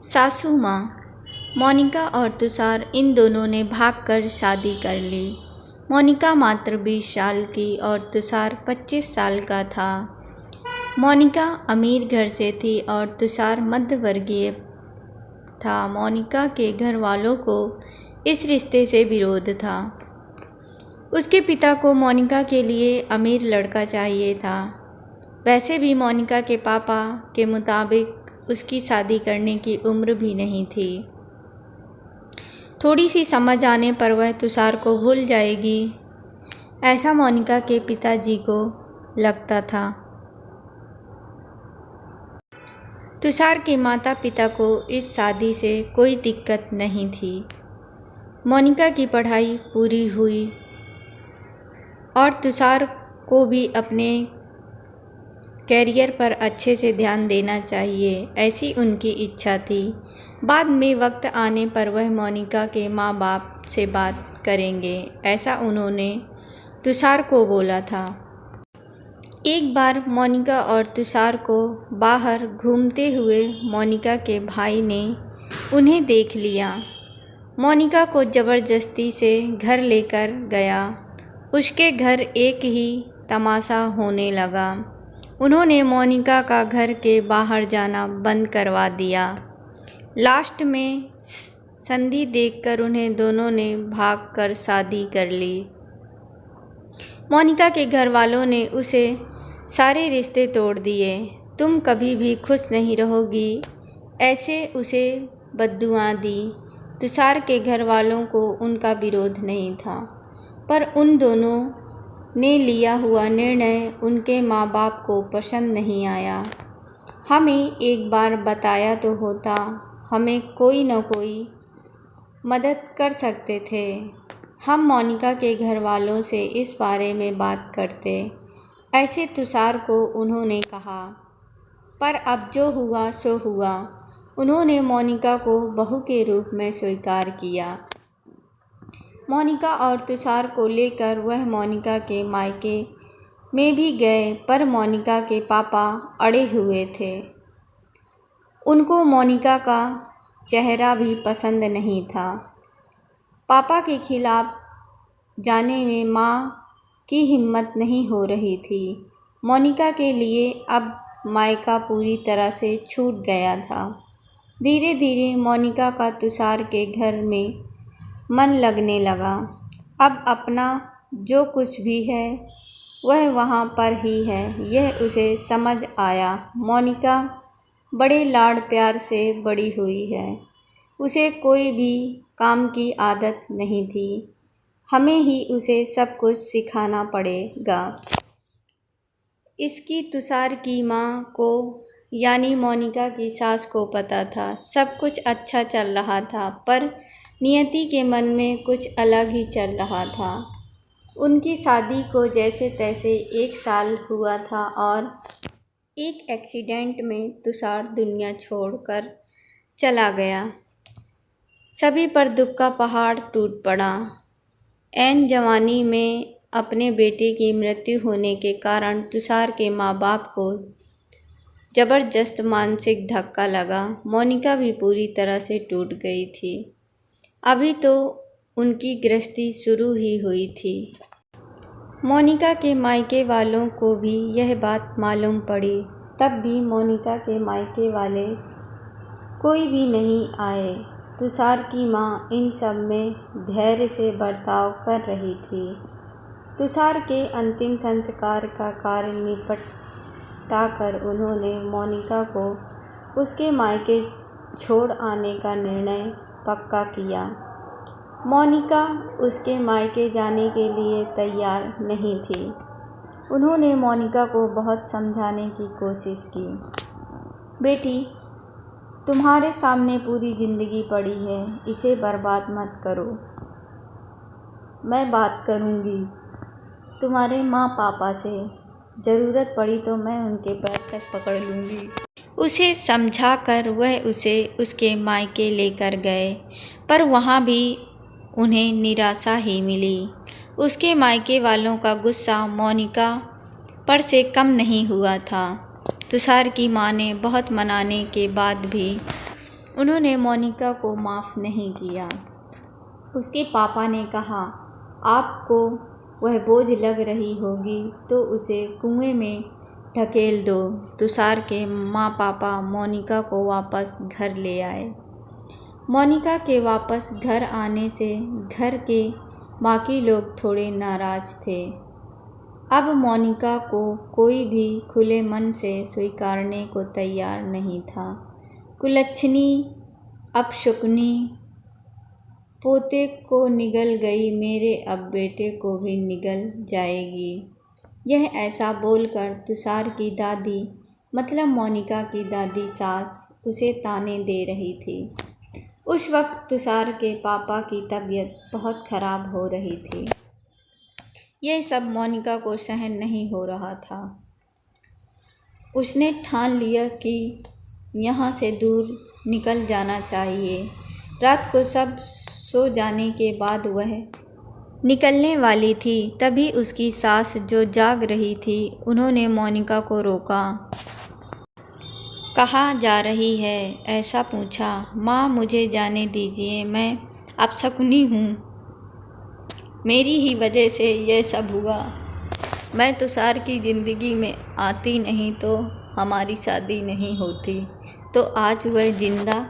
सासू माँ। मोनिका और तुषार इन दोनों ने भागकर शादी कर ली। मोनिका मात्र 20 साल की और तुषार 25 साल का था। मोनिका अमीर घर से थी और तुषार मध्यवर्गीय था। मोनिका के घर वालों को इस रिश्ते से विरोध था। उसके पिता को मोनिका के लिए अमीर लड़का चाहिए था। वैसे भी मोनिका के पापा के मुताबिक उसकी शादी करने की उम्र भी नहीं थी। थोड़ी सी समझ आने पर वह तुषार को भूल जाएगी, ऐसा मोनिका के पिताजी को लगता था। तुषार के माता पिता को इस शादी से कोई दिक्कत नहीं थी। मोनिका की पढ़ाई पूरी हुई और तुषार को भी अपने कैरियर पर अच्छे से ध्यान देना चाहिए, ऐसी उनकी इच्छा थी। बाद में वक्त आने पर वह मोनिका के माँ बाप से बात करेंगे, ऐसा उन्होंने तुषार को बोला था। एक बार मोनिका और तुषार को बाहर घूमते हुए मोनिका के भाई ने उन्हें देख लिया। मोनिका को ज़बरदस्ती से घर लेकर गया। उसके घर एक ही तमाशा होने लगा। उन्होंने मोनिका का घर के बाहर जाना बंद करवा दिया। लास्ट में संधि देखकर उन्हें दोनों ने भागकर शादी कर ली। मोनिका के घर वालों ने उसे सारे रिश्ते तोड़ दिए। तुम कभी भी खुश नहीं रहोगी, ऐसे उसे बद्दुआ दी। तुषार के घर वालों को उनका विरोध नहीं था, पर उन दोनों ने लिया हुआ निर्णय उनके माँ बाप को पसंद नहीं आया। हमें एक बार बताया तो होता, हमें कोई न कोई मदद कर सकते थे। हम मोनिका के घर वालों से इस बारे में बात करते, ऐसे तुषार को उन्होंने कहा। पर अब जो हुआ सो हुआ। उन्होंने मोनिका को बहू के रूप में स्वीकार किया। मोनिका और तुषार को लेकर वह मोनिका के मायके में भी गए, पर मोनिका के पापा अड़े हुए थे। उनको मोनिका का चेहरा भी पसंद नहीं था। पापा के खिलाफ जाने में माँ की हिम्मत नहीं हो रही थी। मोनिका के लिए अब मायका पूरी तरह से छूट गया था। धीरे धीरे मोनिका का तुषार के घर में मन लगने लगा। अब अपना जो कुछ भी है वह वहाँ पर ही है, यह उसे समझ आया। मोनिका बड़े लाड़ प्यार से बड़ी हुई है। उसे कोई भी काम की आदत नहीं थी। हमें ही उसे सब कुछ सिखाना पड़ेगा। इसकी तुषार की माँ को यानी मोनिका की सास को पता था। सब कुछ अच्छा चल रहा था, पर नियति के मन में कुछ अलग ही चल रहा था। उनकी शादी को जैसे तैसे 1 साल हुआ था और एक एक्सीडेंट में तुषार दुनिया छोड़कर चला गया। सभी पर दुख का पहाड़ टूट पड़ा। ऐन जवानी में अपने बेटे की मृत्यु होने के कारण तुषार के माँ बाप को ज़बरदस्त मानसिक धक्का लगा। मोनिका भी पूरी तरह से टूट गई थी। अभी तो उनकी गृहस्थी शुरू ही हुई थी। मोनिका के मायके वालों को भी यह बात मालूम पड़ी, तब भी मोनिका के मायके वाले कोई भी नहीं आए। तुषार की माँ इन सब में धैर्य से बर्ताव कर रही थी। तुषार के अंतिम संस्कार का कार्य निपटाकर उन्होंने मोनिका को उसके मायके छोड़ आने का निर्णय पक्का किया। मोनिका उसके मायके जाने के लिए तैयार नहीं थी। उन्होंने मोनिका को बहुत समझाने की कोशिश की। बेटी, तुम्हारे सामने पूरी ज़िंदगी पड़ी है, इसे बर्बाद मत करो। मैं बात करूँगी तुम्हारे माँ पापा से। ज़रूरत पड़ी तो मैं उनके पैर तक पकड़ लूँगी। उसे समझाकर वह उसे उसके मायके लेकर गए, पर वहाँ भी उन्हें निराशा ही मिली। उसके मायके वालों का गुस्सा मोनिका पर से कम नहीं हुआ था। तुषार की माँ ने बहुत मनाने के बाद भी उन्होंने मोनिका को माफ़ नहीं किया। उसके पापा ने कहा, आपको वह बोझ लग रही होगी तो उसे कुएं में ढकेल दो। तुषार के माँ पापा मोनिका को वापस घर ले आए। मोनिका के वापस घर आने से घर के बाकी लोग थोड़े नाराज़ थे। अब मोनिका को कोई भी खुले मन से स्वीकारने को तैयार नहीं था। कुलच्छनी अपशकुनी पोते को निगल गई, मेरे अब बेटे को भी निगल जाएगी। यह ऐसा बोलकर तुषार की दादी मतलब मोनिका की दादी सास उसे ताने दे रही थी। उस वक्त तुषार के पापा की तबीयत बहुत ख़राब हो रही थी। यह सब मोनिका को सहन नहीं हो रहा था। उसने ठान लिया कि यहाँ से दूर निकल जाना चाहिए। रात को सब सो जाने के बाद वह निकलने वाली थी, तभी उसकी सास जो जाग रही थी उन्होंने मोनिका को रोका। कहाँ जा रही है, ऐसा पूछा। माँ, मुझे जाने दीजिए, मैं अपशकुनी हूँ, मेरी ही वजह से यह सब हुआ। मैं तुषार की ज़िंदगी में आती नहीं तो हमारी शादी नहीं होती, तो आज वह जिंदा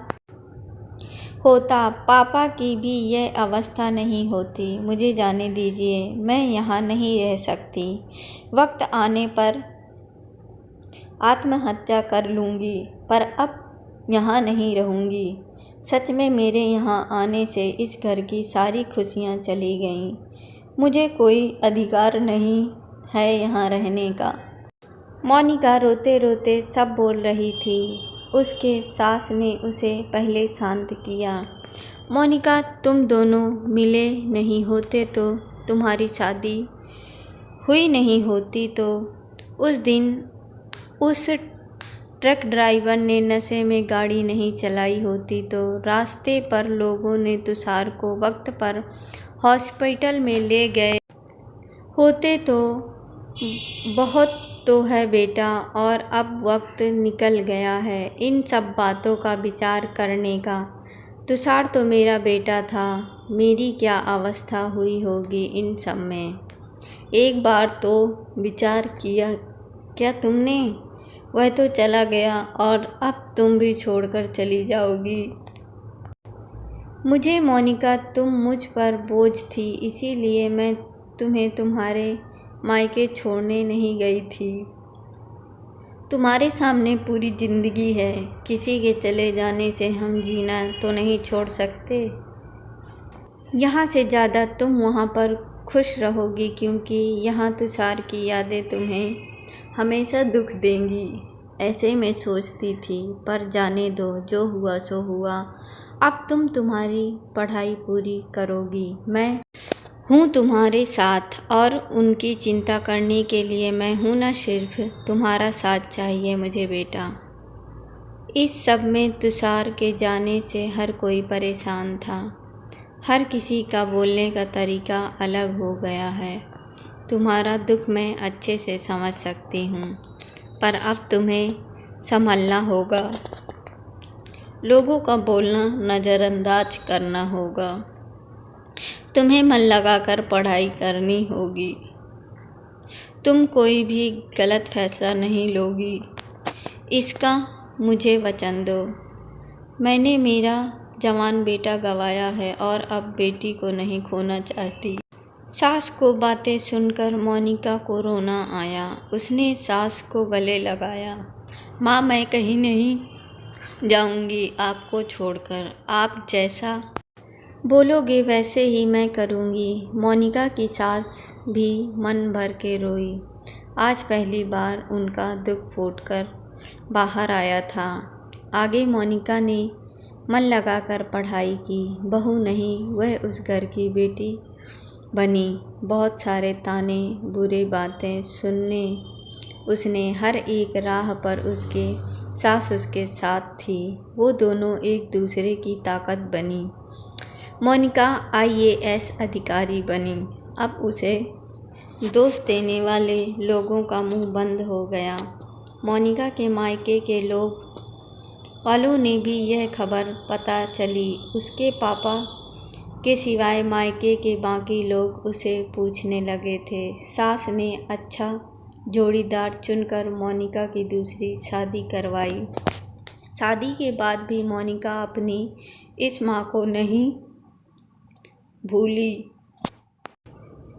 होता, पापा की भी यह अवस्था नहीं होती। मुझे जाने दीजिए, मैं यहाँ नहीं रह सकती। वक्त आने पर आत्महत्या कर लूँगी, पर अब यहाँ नहीं रहूँगी। सच में मेरे यहाँ आने से इस घर की सारी खुशियाँ चली गईं। मुझे कोई अधिकार नहीं है यहाँ रहने का। मोनिका रोते रोते सब बोल रही थी। उसके सास ने उसे पहले शांत किया। मोनिका, तुम दोनों मिले नहीं होते तो तुम्हारी शादी हुई नहीं होती, तो उस दिन उस ट्रक ड्राइवर ने नशे में गाड़ी नहीं चलाई होती, तो रास्ते पर लोगों ने तुषार को वक्त पर हॉस्पिटल में ले गए होते। तो बहुत तो है बेटा, और अब वक्त निकल गया है इन सब बातों का विचार करने का। तुषार तो मेरा बेटा था, मेरी क्या अवस्था हुई होगी इन सब में। एक बार तो विचार किया क्या तुमने? वह तो चला गया और अब तुम भी छोड़कर चली जाओगी। मुझे मोनिका, तुम मुझ पर बोझ थी, इसीलिए मैं तुम्हें तुम्हारे मायके छोड़ने नहीं गई थी। तुम्हारे सामने पूरी ज़िंदगी है, किसी के चले जाने से हम जीना तो नहीं छोड़ सकते। यहाँ से ज़्यादा तुम वहाँ पर खुश रहोगी, क्योंकि यहाँ तुषार की यादें तुम्हें हमेशा दुख देंगी। ऐसे मैं सोचती थी, पर जाने दो, जो हुआ सो हुआ। अब तुम तुम्हारी पढ़ाई पूरी करोगी, मैं हूँ तुम्हारे साथ, और उनकी चिंता करने के लिए मैं हूँ ना। सिर्फ तुम्हारा साथ चाहिए मुझे बेटा। इस सब में तुषार के जाने से हर कोई परेशान था। हर किसी का बोलने का तरीका अलग हो गया है। तुम्हारा दुख मैं अच्छे से समझ सकती हूँ, पर अब तुम्हें संभलना होगा। लोगों का बोलना नज़रअंदाज करना होगा। तुम्हें मन लगाकर पढ़ाई करनी होगी। तुम कोई भी गलत फैसला नहीं लोगी, इसका मुझे वचन दो। मैंने मेरा जवान बेटा गंवाया है और अब बेटी को नहीं खोना चाहती। सास को बातें सुनकर मोनिका को रोना आया। उसने सास को गले लगाया। माँ, मैं कहीं नहीं जाऊंगी आपको छोड़कर। आप जैसा बोलोगे वैसे ही मैं करूंगी। मोनिका की सास भी मन भर के रोई। आज पहली बार उनका दुख फूटकर बाहर आया था। आगे मोनिका ने मन लगाकर पढ़ाई की। बहू नहीं, वह उस घर की बेटी बनी। बहुत सारे ताने, बुरी बातें सुनने उसने। हर एक राह पर उसके सास उसके साथ थी। वो दोनों एक दूसरे की ताकत बनी। मोनिका IAS अधिकारी बनी। अब उसे दोष देने वाले लोगों का मुंह बंद हो गया। मोनिका के मायके के लोग वालों ने भी यह खबर पता चली उसके पापा के सिवाय मायके के बाकी लोग उसे पूछने लगे थे। सास ने अच्छा जोड़ीदार चुनकर मोनिका की दूसरी शादी करवाई। शादी के बाद भी मोनिका अपनी इस माँ को नहीं भूली।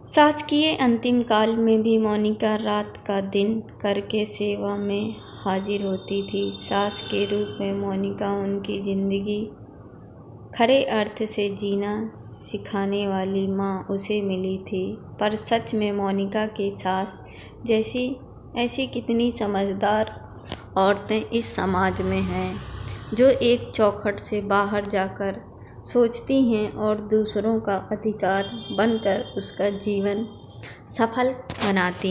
शासकीय अंतिम काल में भी मोनिका रात का दिन करके सेवा में हाजिर होती थी। सास के रूप में मोनिका उनकी ज़िंदगी खरे अर्थ से जीना सिखाने वाली माँ उसे मिली थी। पर सच में मोनिका की सास जैसी ऐसी कितनी समझदार औरतें इस समाज में हैं, जो एक चौखट से बाहर जाकर सोचती हैं और दूसरों का अधिकार बनकर उसका जीवन सफल बनाती हैं।